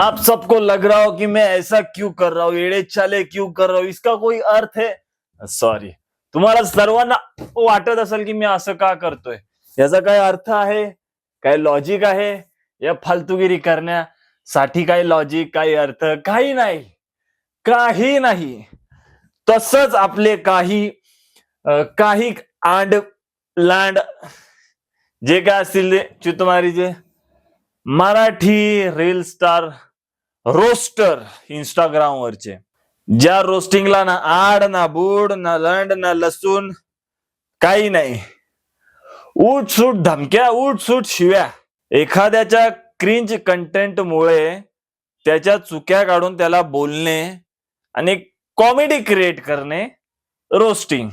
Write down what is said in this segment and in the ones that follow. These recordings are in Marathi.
आप सबको लग रहा हो कि मैं ऐसा क्यों कर रहा हूँ, एड़े चाले क्यों कर रहा हूँ, इसका कोई अर्थ है? सॉरी, तुम्हाला सर्वांना वाटत असेल की मी असं का करतोय, याचा काय अर्थ आहे, काय लॉजिक आहे? या फालतूगिरी करण्यासाठी काय लॉजिक, काही अर्थ काही नाही, काही नाही. तसंच आपले काही आंड लांड जे काय असतील ते चितमारीचे Marathi reel star roaster Instagram वरचे, ज्या रोस्टिंगला ना आड ना बूड ना लंड ना लसूण काही नाही, उठसूट धमक्या, उठसूट शिव्या, एखाद्याच्या क्रिंज कंटेंट मुळे त्याच्या चुक्या काढून त्याला बोलणे आणि कॉमेडी क्रिएट करणे रोस्टिंग.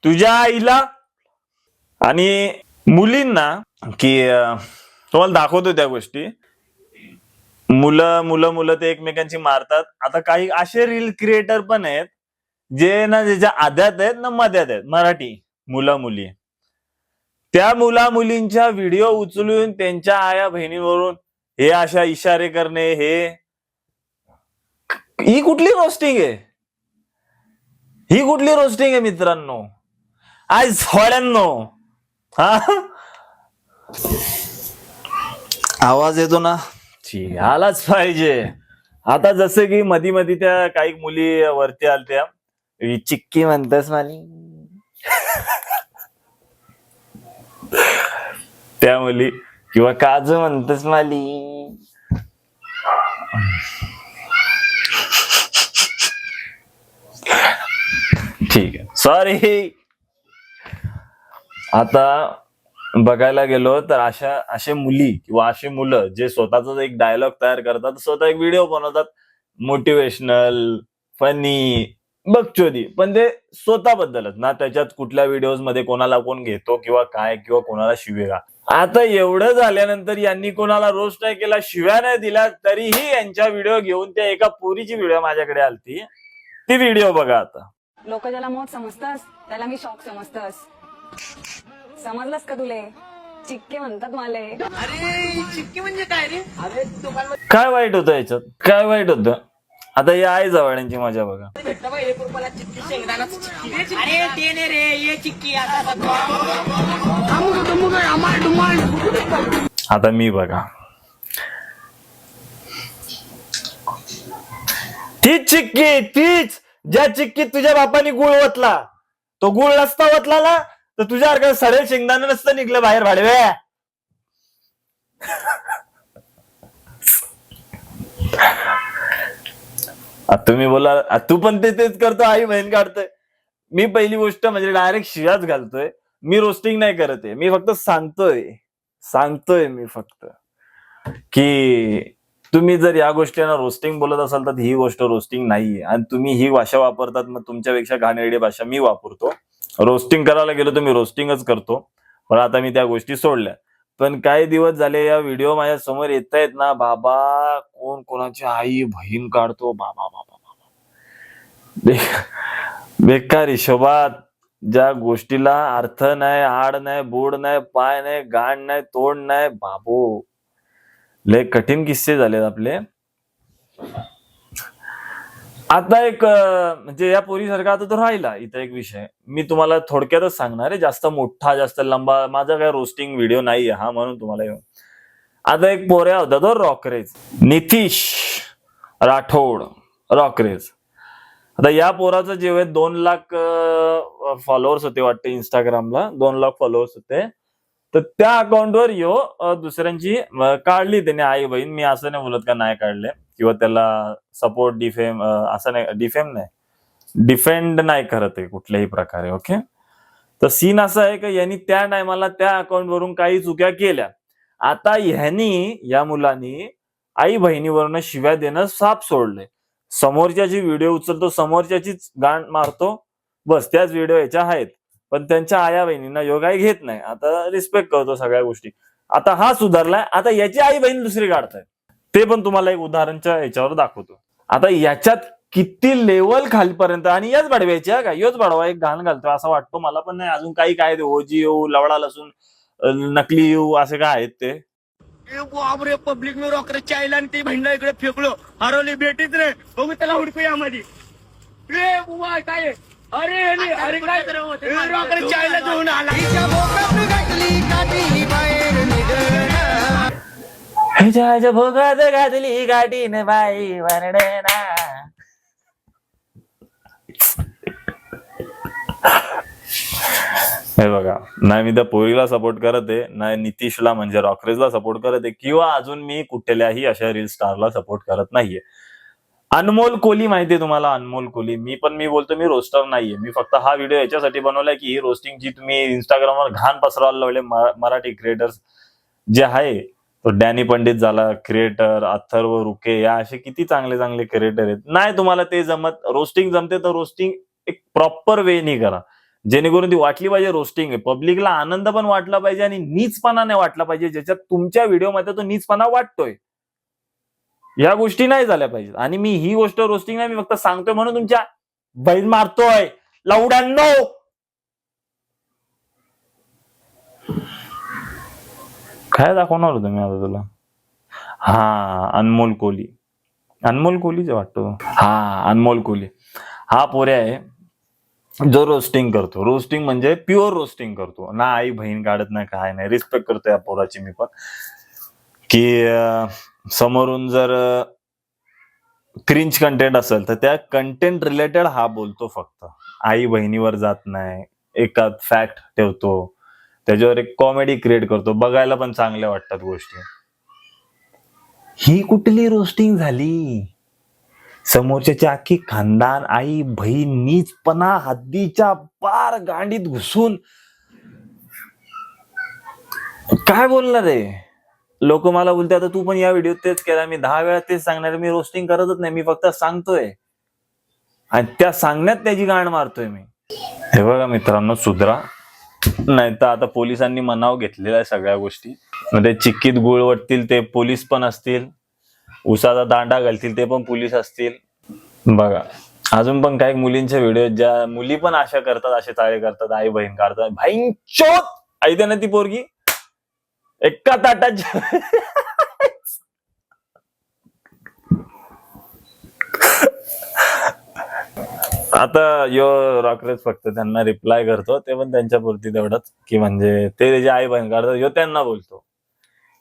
तुझ्या आईला आणि मुलींना की तुम्हाला दाखवतो त्या गोष्टी, मुलं ते एकमेकांची मारतात. आता काही असे रील क्रिएटर पण आहेत जे ना ज्याच्या आद्यात आहेत ना मध्यात आहेत, मराठी मुली, त्या मुलींच्या व्हिडिओ उचलून त्यांच्या आया बहिणीवरून हे अशा इशारे करणे, ही कुठली रोस्टिंग आहे? ही कुठली रोस्टिंग आहे मित्रांनो? आज सोळ्यांनो हा आवाज येतो ना, आलाच पाहिजे. आता जसं की मधी त्या काही मुली वरती आलत्या, चिक्की म्हणतेस माली त्या मुली, किंवा काजू म्हणतेस माली, ठीक आहे, सॉरी. आता बघायला गेलो तर असे मुली किंवा असे मुलं जे स्वतःचा एक डायलॉग तयार करतात, स्वतः एक व्हिडिओ बनवतात, मोटिवेशनल, फनी, बकचोदी, पण ते स्वतःबद्दलच ना, त्याच्यात कुठल्या व्हिडिओज मध्ये कोणाला कोण घेतो किंवा काय, किंवा कोणाला शिवेगा. आता एवढं झाल्यानंतर यांनी कोणाला रोस्ट नाही केला, शिव्या नाही दिला, तरीही यांच्या व्हिडिओ घेऊन त्या एका पोरीची व्हिडिओ माझ्याकडे आलती, ती व्हिडिओ बघा. आता लोक ज्याला मौत समजतास त्याला मी शॉक समजतास. समजलास का तुले? चिक्के म्हणतात मला. अरे चिक्की म्हणजे काय रे? अरे काय वाईट होतं याच्यात? काय वाईट होतं? आता या आई जवळ्यांची मजा बघा. चिक्की शेंगदाणाची चिक्की. अरे ते नाही रे, ये चिक्की. आता मी बघा, तीच चिक्की, तीच ज्या चिक्कीत तुझ्या बापाने गुळ ओतला, तो गुळ नसता ओतला ना तर तुझ्या सडेल शेंगदाणा नसतं निघलं बाहेर भाडवे. तुम्ही बोला तू पण तेच करतो, आई बहीण काढतोय. मी पहिली गोष्ट म्हणजे डायरेक्ट शिव्याच घालतोय, मी रोस्टिंग नाही करत आहे, मी फक्त सांगतोय मी फक्त की तुम्ही जर या गोष्टींना रोस्टिंग बोलत असाल तर ही गोष्ट रोस्टिंग नाहीये, आणि तुम्ही ही भाषा वापरतात, मग तुमच्यापेक्षा घाणेरडी भाषा मी वापरतो. रोस्टिंग करायला गेलो तर मी रोस्टिंगच करतो, पण आता मी त्या गोष्टी सोडल्या. पण काही दिवस झाले या व्हिडिओ माझ्या समोर येत आहेत ना, बाबा कोण कोणाची आई बहीण काढतो, बाबा बेकार हिशोबात, ज्या गोष्टीला अर्थ नाही, आड नाही, बोड नाही, पाय नाही, गाण नाही, तोंड नाही, बाबू लय कठीण किस्से झालेत आपले. आता एक म्हणजे या पोरीसारखा आता तो राहिला इथं एक विषय, मी तुम्हाला थोडक्यातच सांगणार आहे, जास्त मोठा जास्त लंबा माझा काय रोस्टिंग व्हिडिओ नाहीये हा, म्हणून तुम्हाला येऊन. आता एक पोऱ्या होता तो रॉकरेज, नितीश राठोड रॉकरेज. आता या पोराचं जेव्हा 2 लाख फॉलोअर्स होते वाटते इंस्टाग्रामला, 2 लाख फॉलोअर्स होते, तर त्या अकाउंटवर दुसऱ्यांची काढली त्याने आई बहीण. मी असं नाही बोलत का नाही काढले किंवा त्याला सपोर्ट डिफेम असं नाही, डिफेंड नाही करत आहे कुठल्याही प्रकारे, ओके. तर सीन असा आहे की यांनी त्या टायमाला त्या अकाउंटवरून काही चुक्या केल्या. आता या मुलांनी आई बहिणीवरून शिव्या देणं साफ सोडले. समोरच्याची व्हिडिओ उचलतो, समोरच्याचीच गाण मारतो, बस त्याच व्हिडिओ याच्या आहेत, पण त्यांच्या आया बहिणींना योगाई घेत नाही. आता रिस्पेक्ट करतो सगळ्या गोष्टी. आता हा सुधारलाय, आता याची आई बहीण दुसरी काढताय, ते पण तुम्हाला एक उदाहरणच्या याच्यावर दाखवतो. आता याच्यात किती लेवल खालीपर्यंत, आणि याच बडवायची का, योच बडवा एक घाण घालतोय असं वाटतो मला, पण नाही. अजून काही काय ओजी येऊ, लवडा लसून, नकली येऊ, असे काय आहेत ते बापरे पब्लिक मी रॉकरच्या आईला आणि ती बहिणीला इकडे फेकलो हरवली भेटीच रे बघू त्याला हुडकू यामध्ये रे बुवा काय आहे? अरे अरे अरे काय रॉकरच्या आईला घेऊन आला ह्याच्या भोगात घातली गाडीन बाई वर्णना. हे बघा, नाही मी त्या पोरीला सपोर्ट करत आहे, नाही नितीशला म्हणजे रॉकरेजला सपोर्ट करत आहे, किंवा अजून मी कुठल्याही अशा रील स्टारला सपोर्ट करत नाहीये. अनमोल कोहली माहितीये तुम्हाला, अनमोल कोहली. मी बोलतो मी रोस्टर नाहीये. मी फक्त हा व्हिडिओ याच्यासाठी बनवलाय की ही रोस्टिंग जी तुम्ही इंस्टाग्रामवर घाण पसरवायला लागले मराठी क्रिएटर्स जे आहे, तो डॅनी पंडित झाला क्रिएटर, अथर्व रुके, या असे किती चांगले चांगले क्रिएटर आहेत. नाही तुम्हाला ते जमत, रोस्टिंग जमते तर रोस्टिंग एक प्रॉपर वेनी करा, जेणेकरून ती वाटली पाहिजे रोस्टिंग आहे. पब्लिकला आनंद पण वाटला पाहिजे आणि नीचपणा नाही वाटला पाहिजे, ज्याच्यात तुमच्या व्हिडिओमध्ये तो नीचपणा वाटतोय. या गोष्टी नाही झाल्या पाहिजेत. आणि मी ही गोष्ट रोस्टिंग नाही, मी फक्त सांगतोय म्हणून तुमच्या बहीण मारतोय लवड्यांनो. काय दाखवणार होतं मी आता तुला? हा, अनमोल कोहली. अनमोल कोहलीच वाटतो. हा, अनमोल कोहली हा पोऱ्या आहे जो रोस्टिंग करतो. रोस्टिंग म्हणजे प्युअर रोस्टिंग करतो ना, आई बहीण काढत नाही, काय नाही. रिस्पेक्ट करतो या पोराची मी पण, की समोरून जर क्रिंज कंटेंट असेल तर त्या कंटेंट रिलेटेड हा बोलतो, फक्त आई बहिणीवर जात नाही, एकात फॅक्ट ठेवतो, त्याच्यावर एक कॉमेडी क्रिएट करतो, बघायला पण चांगल्या वाटतात गोष्टी. ही कुठली रोस्टिंग झाली? समोरच्याची अख्खी खानदान, आई बहीण, नीचपणा हद्दीच्या पार गांडीत घुसून काय बोलणार आहे? लोक मला बोलते आता तू पण या व्हिडिओत तेच केला, मी 10 वेळा तेच सांगणार. मी रोस्टिंग करतच नाही, मी फक्त सांगतोय आणि त्या सांगण्यात त्याची गाण मारतोय मी. हे बघा मित्रांनो, सुधरा, नाही तर आता पोलिसांनी मनाव घेतलेला आहे सगळ्या गोष्टी. म्हणजे चिक्कीत गुळ वटतील ते पोलीस पण असतील, उसाचा दांडा घालतील ते पण पोलीस असतील. बघा, अजून पण काही मुलींचे व्हिडिओ ज्या मुली पण अशा करतात, असे चाळे करतात, आई बहीण काढतात. भाई चोत ऐकते ना ती पोरगी एका ताटात. आता यो रॉकरेज फक्त त्यांना रिप्लाय करतो, ते पण त्यांच्यापुरती तेवढंच, की म्हणजे ते त्याची आई बहीण काढतात, यो त्यांना बोलतो.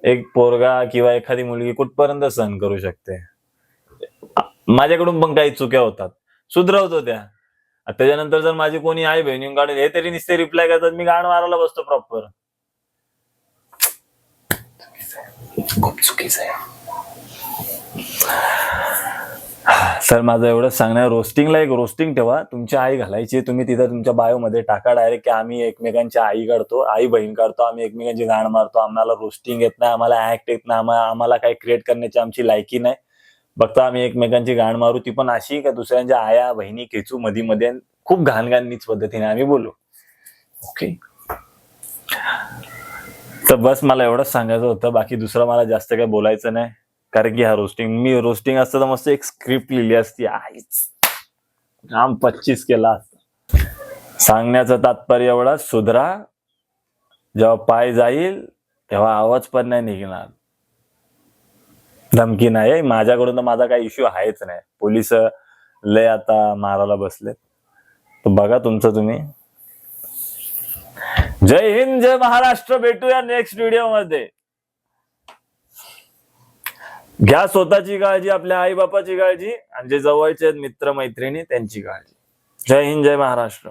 एक पोरगा किंवा एखादी मुलगी कुठपर्यंत सहन करू शकते? माझ्याकडून पण काही चुक्या होतात, सुधरवतो त्या. त्याच्यानंतर जर माझी कोणी आई बहिणी काढून हे तरी नुसते रिप्लाय करतात, मी गाण मारायला बसतो प्रॉपर. खूप चुकीचं आहे. सर माझं एवढंच सांगणार, रोस्टिंगला एक रोस्टिंग ठेवा, तुमची आई घालायची, तुम्ही तिथं तुमच्या बायो मध्ये टाका डायरेक्ट की आम्ही एकमेकांची आई काढतो, आई बहीण काढतो, आम्ही एकमेकांची गाण मारतो, आम्हाला रोस्टिंग येत नाही, आम्हाला ऍक्ट येत नाही, आम्हाला काही क्रिएट करण्याची आमची लायकी नाही, फक्त आम्ही एकमेकांची गाण मारू, ती पण अशी का दुसऱ्यांच्या आया बहिणी खेचू मध्ये मध्ये, खूप घाण नीच पद्धतीने आम्ही बोलू. ओके, तर बस मला एवढंच सांगायचं होतं, बाकी दुसरं मला जास्त काही बोलायचं नाही. कारण की हा रोस्टिंग असतं तर मस्त एक स्क्रिप्ट लिहिली असती, आईच काम 25 केला असता. सांगण्याचं तात्पर्य एवढंच, सुधरा. जेव्हा पाय जाईल तेव्हा आवाज पण नाही निघणार, धमकी नाही. माझ्याकडून तर माझा काही इश्यू आहेच नाही, पोलिस लय आता मारायला बसलेत, तर बघा तुमचं तुम्ही. जय हिंद, जय महाराष्ट्र. भेटूया नेक्स्ट व्हिडिओ मध्ये. घ्या स्वतःची काळजी, आपल्या आई बापाची काळजी, आणि जे जवळचे मित्र मैत्रिणी त्यांची काळजी. जय हिंद, जय महाराष्ट्र.